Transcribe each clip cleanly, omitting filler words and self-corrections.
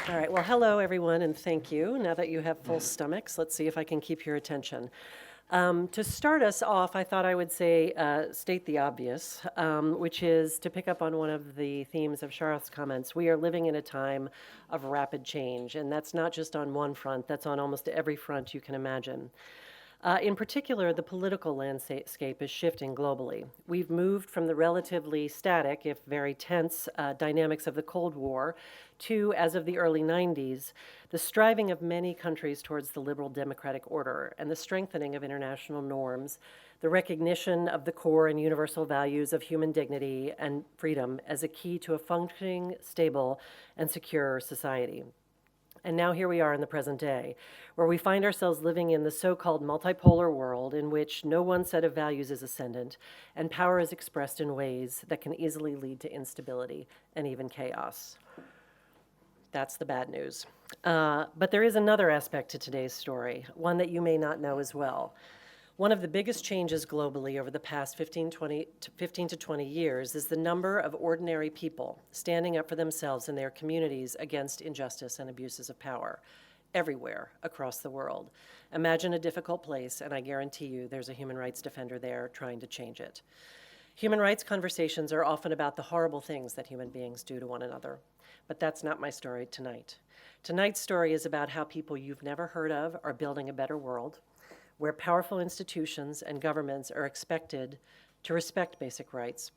All right, well, hello, everyone, and thank you. Now that you have full stomachs, let's see if I can keep your attention. To start us off, I thought I would state the obvious, which is to pick up on one of the themes of Sharath's comments. We are living in a time of rapid change, and that's not just on one front, that's on almost every front you can imagine. In particular, the political landscape is shifting globally. We've moved from the relatively static, if very tense, dynamics of the Cold War to, as of the early 90s, the striving of many countries towards the liberal democratic order and the strengthening of international norms, the recognition of the core and universal values of human dignity and freedom as a key to a functioning, stable, and secure society. And now here we are in the present day, where we find ourselves living in the so-called multipolar world in which no one set of values is ascendant, and power is expressed in ways that can easily lead to instability and even chaos. That's the bad news. But there is another aspect to today's story, one that you may not know as well. One of the biggest changes globally over the past 15 to 20 years is the number of ordinary people standing up for themselves and their communities against injustice and abuses of power everywhere across the world. Imagine a difficult place, and I guarantee you there's a human rights defender there trying to change it. Human rights conversations are often about the horrible things that human beings do to one another, but that's not my story tonight. Tonight's story is about how people you've never heard of are building a better world, where powerful institutions and governments are expected to respect basic rights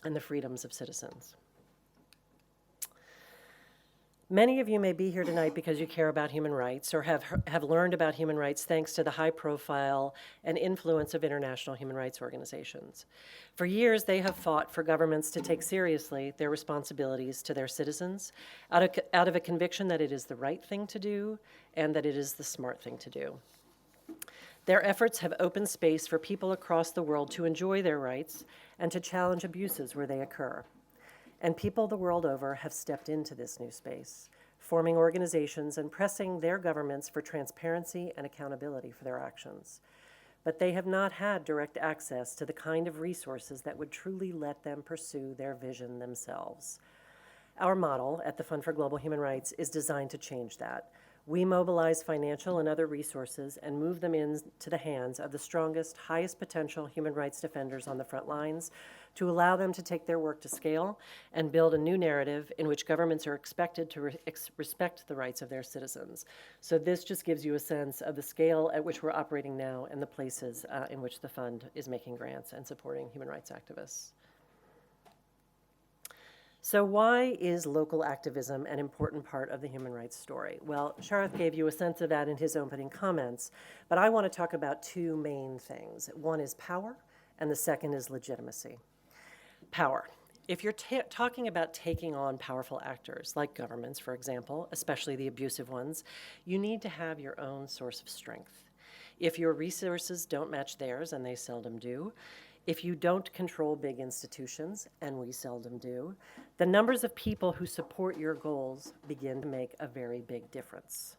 and the freedoms of citizens. Many of you may be here tonight because you care about human rights or have learned about human rights thanks to the high profile and influence of international human rights organizations. For years, they have fought for governments to take seriously their responsibilities to their citizens out of a conviction that it is the right thing to do and that it is the smart thing to do. Their efforts have opened space for people across the world to enjoy their rights and to challenge abuses where they occur. And people the world over have stepped into this new space, forming organizations and pressing their governments for transparency and accountability for their actions. But they have not had direct access to the kind of resources that would truly let them pursue their vision themselves. Our model at the Fund for Global Human Rights is designed to change that. We mobilize financial and other resources and move them into the hands of the strongest, highest potential human rights defenders on the front lines to allow them to take their work to scale and build a new narrative in which governments are expected to respect the rights of their citizens. So this just gives you a sense of the scale at which we're operating now and the places in which the fund is making grants and supporting human rights activists. So why is local activism an important part of the human rights story? Well, Sharath gave you a sense of that in his opening comments, but I want to talk about two main things. One is power, and the second is legitimacy. Power. If you're talking about taking on powerful actors, like governments, for example, especially the abusive ones, you need to have your own source of strength. If your resources don't match theirs, and they seldom do, if you don't control big institutions, and we seldom do, the numbers of people who support your goals begin to make a very big difference.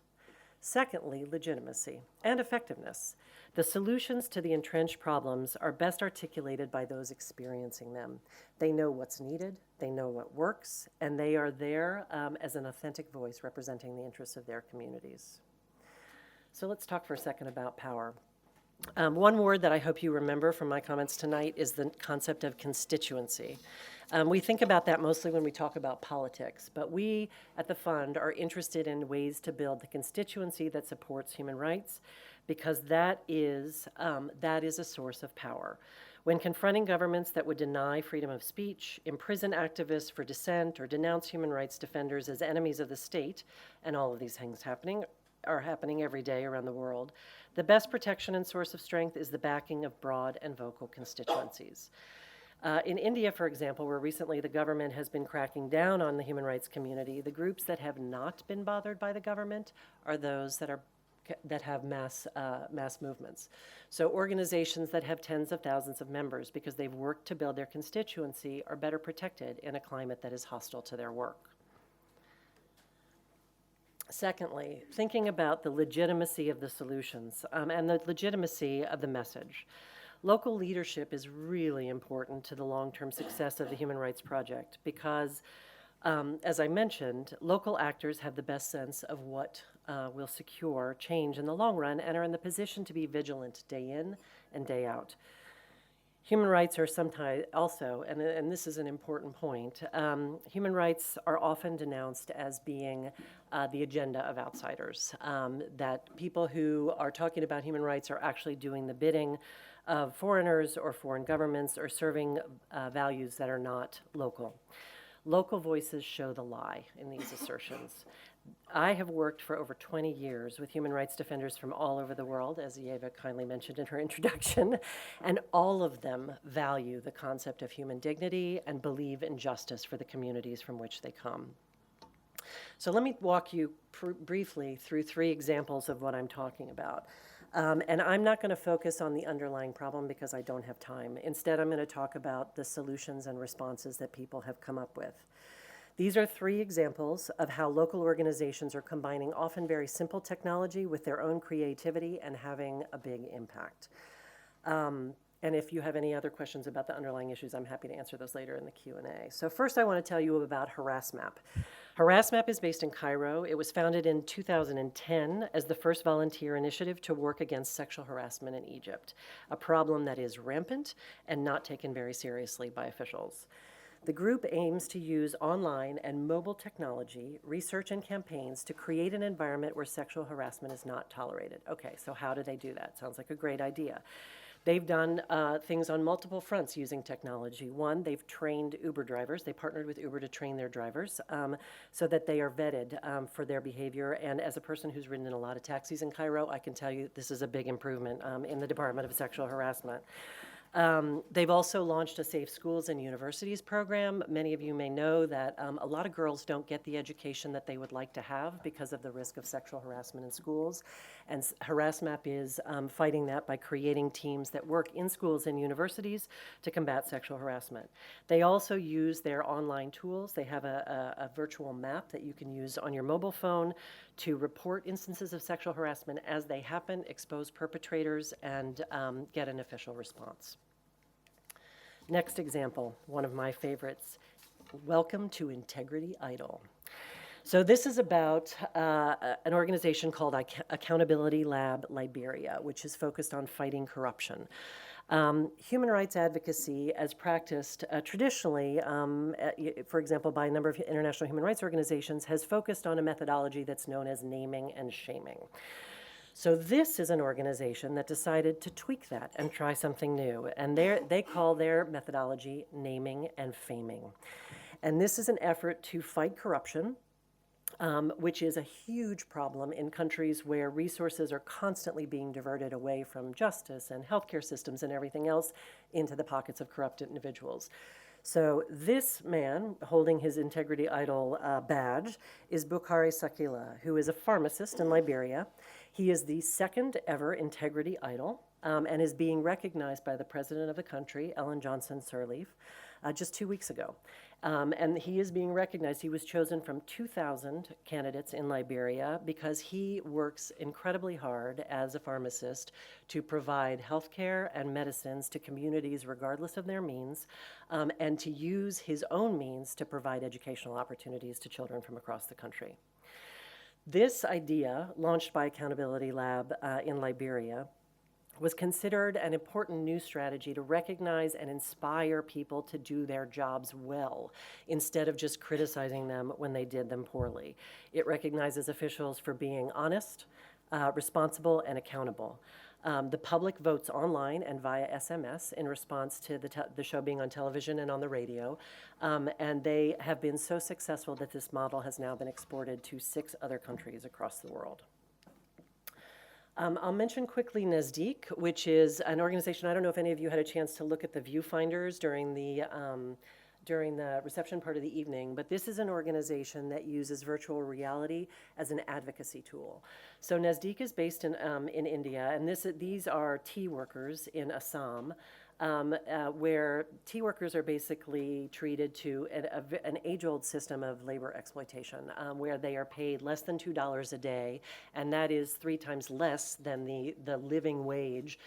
Secondly, legitimacy and effectiveness. The solutions to the entrenched problems are best articulated by those experiencing them. They know what's needed, they know what works, and they are there as an authentic voice representing the interests of their communities. So let's talk for a second about power. One word that I hope you remember from my comments tonight is the concept of constituency. We think about that mostly when we talk about politics, but we at the fund are interested in ways to build the constituency that supports human rights, because that is a source of power. When confronting governments that would deny freedom of speech, imprison activists for dissent, or denounce human rights defenders as enemies of the state, and all of these things are happening every day around the world, the best protection and source of strength is the backing of broad and vocal constituencies. In India, for example, where recently the government has been cracking down on the human rights community, the groups that have not been bothered by the government are those that have mass movements. So organizations that have tens of thousands of members because they've worked to build their constituency are better protected in a climate that is hostile to their work. Secondly, thinking about the legitimacy of the solutions and the legitimacy of the message. Local leadership is really important to the long-term success of the Human Rights Project because As I mentioned, local actors have the best sense of what will secure change in the long run and are in the position to be vigilant day in and day out. Human rights are sometimes also, and this is an important point, human rights are often denounced as being the agenda of outsiders, that people who are talking about human rights are actually doing the bidding of foreigners or foreign governments or serving values that are not local. Local voices show the lie in these assertions. I have worked for over 20 years with human rights defenders from all over the world, as Yeva kindly mentioned in her introduction, and all of them value the concept of human dignity and believe in justice for the communities from which they come. So let me walk you briefly through 3 examples of what I'm talking about. And I'm not going to focus on the underlying problem because I don't have time. Instead, I'm going to talk about the solutions and responses that people have come up with. These are 3 examples of how local organizations are combining often very simple technology with their own creativity and having a big impact. And if you have any other questions about the underlying issues, I'm happy to answer those later in the Q&A. So first I want to tell you about HerasMap. HerasMap is based in Cairo. It was founded in 2010 as the first volunteer initiative to work against sexual harassment in Egypt, a problem that is rampant and not taken very seriously by officials. The group aims to use online and mobile technology, research, and campaigns to create an environment where sexual harassment is not tolerated. Okay, so how do they do that? Sounds like a great idea. They've done things on multiple fronts using technology. One, they've trained Uber drivers. They partnered with Uber to train their drivers so that they are vetted for their behavior. And as a person who's ridden in a lot of taxis in Cairo, I can tell you this is a big improvement in the Department of Sexual Harassment. They've also launched a Safe Schools and Universities program. Many of you may know that a lot of girls don't get the education that they would like to have because of the risk of sexual harassment in schools. And HerasMap is fighting that by creating teams that work in schools and universities to combat sexual harassment. They also use their online tools. They have a virtual map that you can use on your mobile phone to report instances of sexual harassment as they happen, expose perpetrators, and get an official response. Next example, one of my favorites, Welcome to Integrity Idol. So this is about an organization called Accountability Lab Liberia, which is focused on fighting corruption. Human rights advocacy, as practiced traditionally, for example, by a number of international human rights organizations, has focused on a methodology that's known as naming and shaming. So this is an organization that decided to tweak that and try something new. And they call their methodology naming and faming. And this is an effort to fight corruption, which is a huge problem in countries where resources are constantly being diverted away from justice and healthcare systems and everything else into the pockets of corrupt individuals. So this man holding his Integrity Idol badge is Bukari Sakila, who is a pharmacist in Liberia. He is the second ever Integrity Idol and is being recognized by the president of the country, Ellen Johnson Sirleaf, just 2 weeks ago. And he is being recognized. He was chosen from 2,000 candidates in Liberia because he works incredibly hard as a pharmacist to provide health care and medicines to communities regardless of their means, and to use his own means to provide educational opportunities to children from across the country. This idea, launched by Accountability Lab in Liberia, was considered an important new strategy to recognize and inspire people to do their jobs well, instead of just criticizing them when they did them poorly. It recognizes officials for being honest, responsible, and accountable. The public votes online and via SMS in response to the show being on television and on the radio, and they have been so successful that this model has now been exported to 6 other countries across the world. I'll mention quickly Nazdeek, which is an organization. I don't know if any of you had a chance to look at the viewfinders during the reception part of the evening, but this is an organization that uses virtual reality as an advocacy tool. So Nazdeek is based in India, and these are tea workers in Assam, where tea workers are basically treated to an age-old system of labor exploitation, where they are paid less than $2 a day, and that is 3 times less than the living wage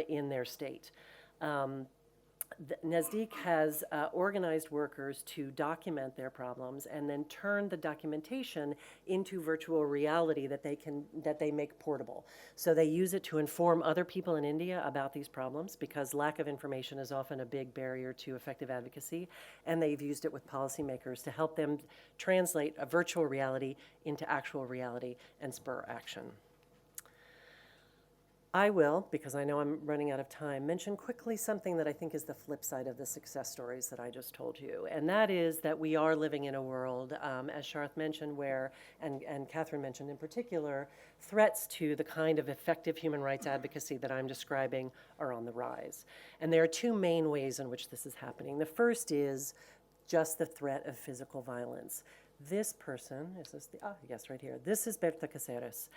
in their state. Nazdeek has organized workers to document their problems and then turn the documentation into virtual reality that they make portable. So they use it to inform other people in India about these problems, because lack of information is often a big barrier to effective advocacy, and they've used it with policymakers to help them translate a virtual reality into actual reality and spur action. I will, because I know I'm running out of time, mention quickly something that I think is the flip side of the success stories that I just told you. And that is that we are living in a world, as Sharth mentioned, where, and Catherine mentioned in particular, threats to the kind of effective human rights advocacy that I'm describing are on the rise. And there are two main ways in which this is happening. The first is just the threat of physical violence. This person, is this the, yes, right here. This is Berta Caceres.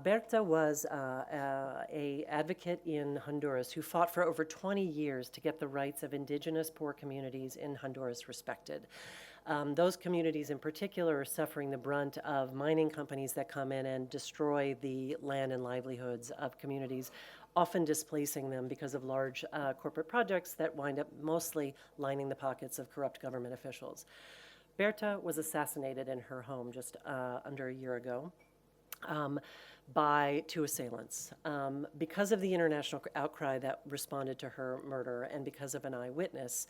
Berta was a advocate in Honduras who fought for over 20 years to get the rights of indigenous poor communities in Honduras respected. Those communities in particular are suffering the brunt of mining companies that come in and destroy the land and livelihoods of communities, often displacing them because of large corporate projects that wind up mostly lining the pockets of corrupt government officials. Berta was assassinated in her home just under a year ago by two assailants. Because of the international outcry that responded to her murder and because of an eyewitness,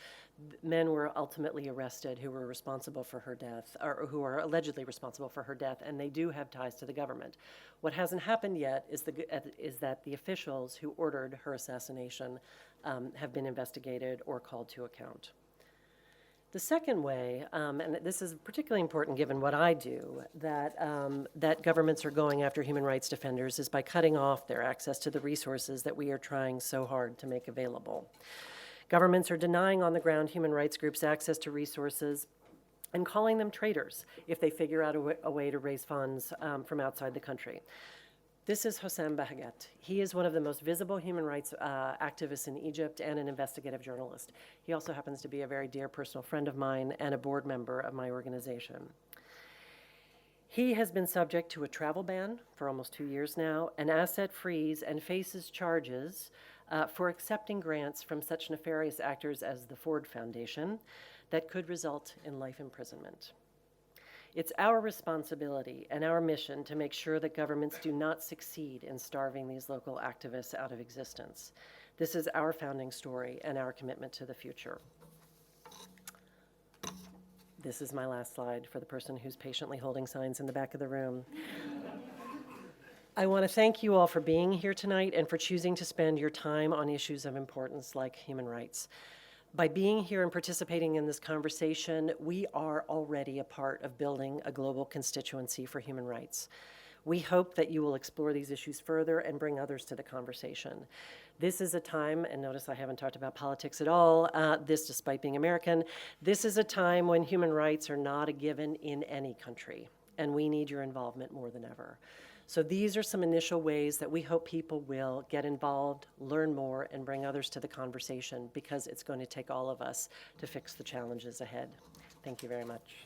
men were ultimately arrested who were responsible for her death, or who are allegedly responsible for her death, and they do have ties to the government. What hasn't happened yet is that the officials who ordered her assassination have been investigated or called to account. The second way, and this is particularly important given what I do, that governments are going after human rights defenders is by cutting off their access to the resources that we are trying so hard to make available. Governments are denying on-the-ground human rights groups access to resources and calling them traitors if they figure out a way to raise funds from outside the country. This is Hossam Bahgat. He is one of the most visible human rights activists in Egypt and an investigative journalist. He also happens to be a very dear personal friend of mine and a board member of my organization. He has been subject to a travel ban for almost 2 years now, an asset freeze, and faces charges for accepting grants from such nefarious actors as the Ford Foundation that could result in life imprisonment. It's our responsibility and our mission to make sure that governments do not succeed in starving these local activists out of existence. This is our founding story and our commitment to the future. This is my last slide for the person who's patiently holding signs in the back of the room. I want to thank you all for being here tonight and for choosing to spend your time on issues of importance like human rights. By being here and participating in this conversation, we are already a part of building a global constituency for human rights. We hope that you will explore these issues further and bring others to the conversation. This is a time, and notice I haven't talked about politics at all, this despite being American, this is a time when human rights are not a given in any country, and we need your involvement more than ever. So these are some initial ways that we hope people will get involved, learn more, and bring others to the conversation, because it's going to take all of us to fix the challenges ahead. Thank you very much.